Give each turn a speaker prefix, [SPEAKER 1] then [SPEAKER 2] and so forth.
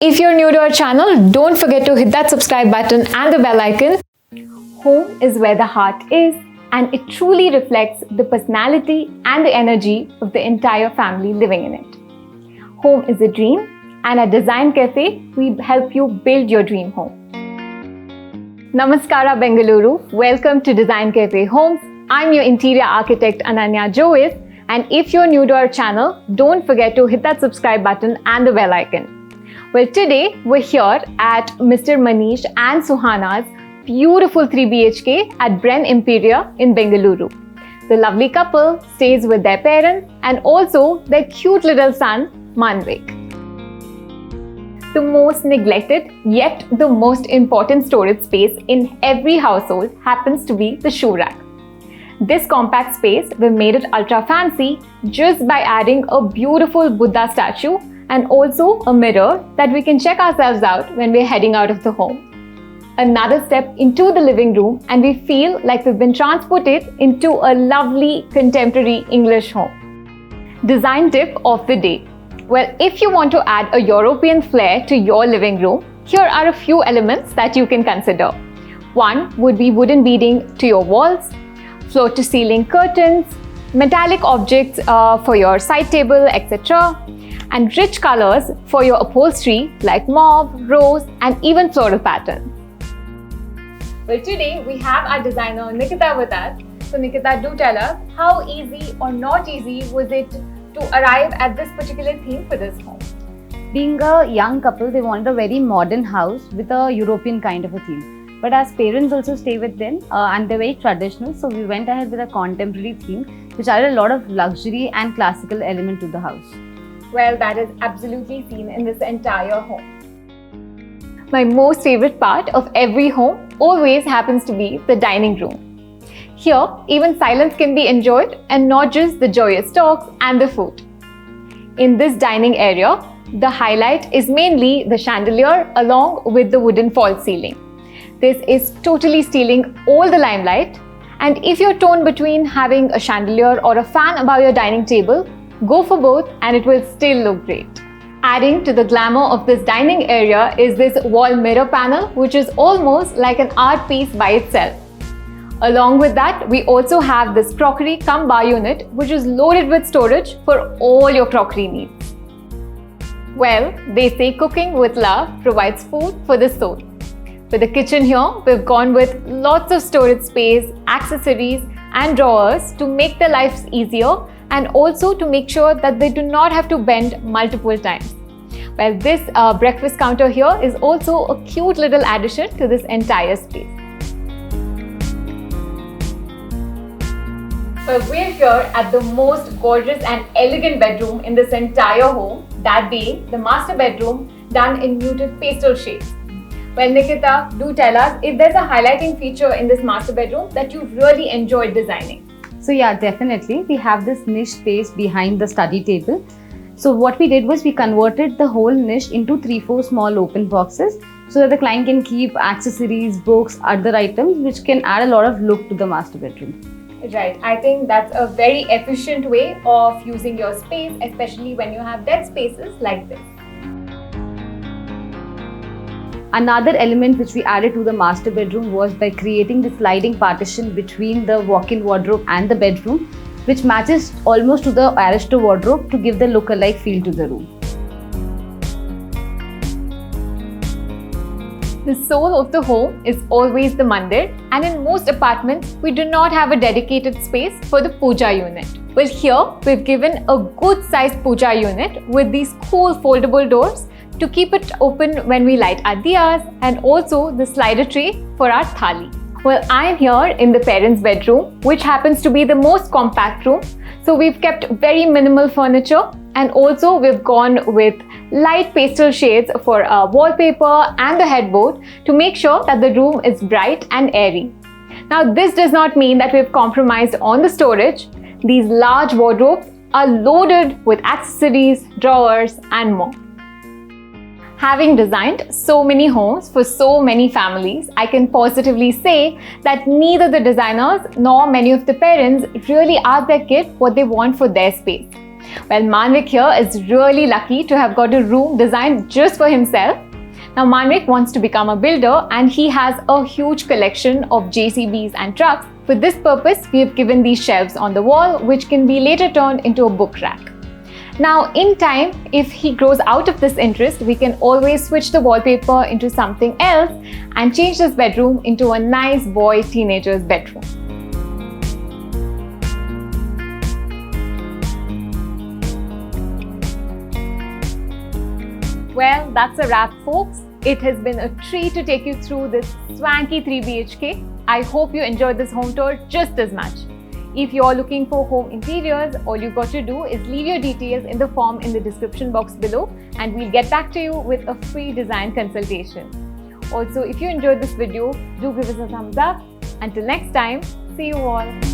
[SPEAKER 1] If you're new to our channel, don't forget to hit that subscribe button and the bell icon. Home is where the heart is, and it truly reflects the personality and the energy of the entire family living in it. Home is a dream, and at Design Cafe, we help you build your dream home. Namaskara Bengaluru, welcome to Design Cafe Homes. I'm your interior architect Ananya Jois, and if you're new to our channel, don't forget to hit that subscribe button and the bell icon. Well, today we're here at Mr. Manish and Suhana's beautiful 3 BHK at Bren Imperial in Bengaluru. The lovely couple stays with their parents and also their cute little son, Manvik. The most neglected yet the most important storage space in every household happens to be the shoe rack. This compact space, we made it ultra fancy just by adding a beautiful Buddha statue and also a mirror that we can check ourselves out when we're heading out of the home. Another step into the living room, and we feel like we've been transported into a lovely contemporary English home. Design tip of the day. Well, if you want to add a European flair to your living room, here are a few elements that you can consider. One would be wooden beading to your walls, floor-to-ceiling curtains, metallic objects for your side table, etc., and rich colors for your upholstery like mauve, rose, and even floral patterns. Well, today we have our designer Nikita with us. So Nikita, do tell us, how easy or not easy was it to arrive at this particular theme for this home?
[SPEAKER 2] Being a young couple, they wanted a very modern house with a European kind of a theme. But as parents also stay with them and they're very traditional, so we went ahead with a contemporary theme which added a lot of luxury and classical element to the house.
[SPEAKER 1] Well, that is absolutely seen in this entire home. My most favorite part of every home always happens to be the dining room. Here, even silence can be enjoyed and not just the joyous talks and the food. In this dining area, the highlight is mainly the chandelier along with the wooden false ceiling. This is totally stealing all the limelight, and if you're torn between having a chandelier or a fan above your dining table, go for both and it will still look great. Adding to the glamour of this dining area is this wall mirror panel, which is almost like an art piece by itself. Along with that, we also have this crockery cum bar unit, which is loaded with storage for all your crockery needs. Well, they say cooking with love provides food for the soul. With the kitchen here, we've gone with lots of storage space, accessories, and drawers to make their lives easier and also to make sure that they do not have to bend multiple times. Well, this breakfast counter here is also a cute little addition to this entire space. So we're here at the most gorgeous and elegant bedroom in this entire home, that being the master bedroom done in muted pastel shades. Well, Nikita, do tell us if there's a highlighting feature in this master bedroom that you really enjoyed designing.
[SPEAKER 2] So yeah, definitely. We have this niche space behind the study table. So what we did was we converted the whole niche into 3-4 small open boxes so that the client can keep accessories, books, other items which can add a lot of look to the master bedroom.
[SPEAKER 1] Right. I think that's a very efficient way of using your space, especially when you have dead spaces like this.
[SPEAKER 2] Another element which we added to the master bedroom was by creating the sliding partition between the walk-in wardrobe and the bedroom, which matches almost to the Aristo wardrobe to give the look-alike feel to the room.
[SPEAKER 1] The soul of the home is always the mandir, and in most apartments, we do not have a dedicated space for the puja unit. Well, here we've given a good-sized puja unit with these cool foldable doors to keep it open when we light our diyas, and also the slider tray for our thali. Well, I'm here in the parents' bedroom, which happens to be the most compact room. So we've kept very minimal furniture, and also we've gone with light pastel shades for our wallpaper and the headboard to make sure that the room is bright and airy. Now, this does not mean that we've compromised on the storage. These large wardrobes are loaded with accessories, drawers, and more. Having designed so many homes for so many families, I can positively say that neither the designers nor many of the parents really ask their kid what they want for their space. Well, Manvik here is really lucky to have got a room designed just for himself. Now, Manvik wants to become a builder and he has a huge collection of JCBs and trucks. For this purpose, we have given these shelves on the wall, which can be later turned into a book rack. Now, in time, if he grows out of this interest, we can always switch the wallpaper into something else and change this bedroom into a nice boy teenager's bedroom. Well, that's a wrap, folks. It has been a treat to take you through this swanky 3 BHK. I hope you enjoyed this home tour just as much. If you're looking for home interiors, all you've got to do is leave your details in the form in the description box below and we'll get back to you with a free design consultation. Also, if you enjoyed this video, do give us a thumbs up. Until next time, see you all.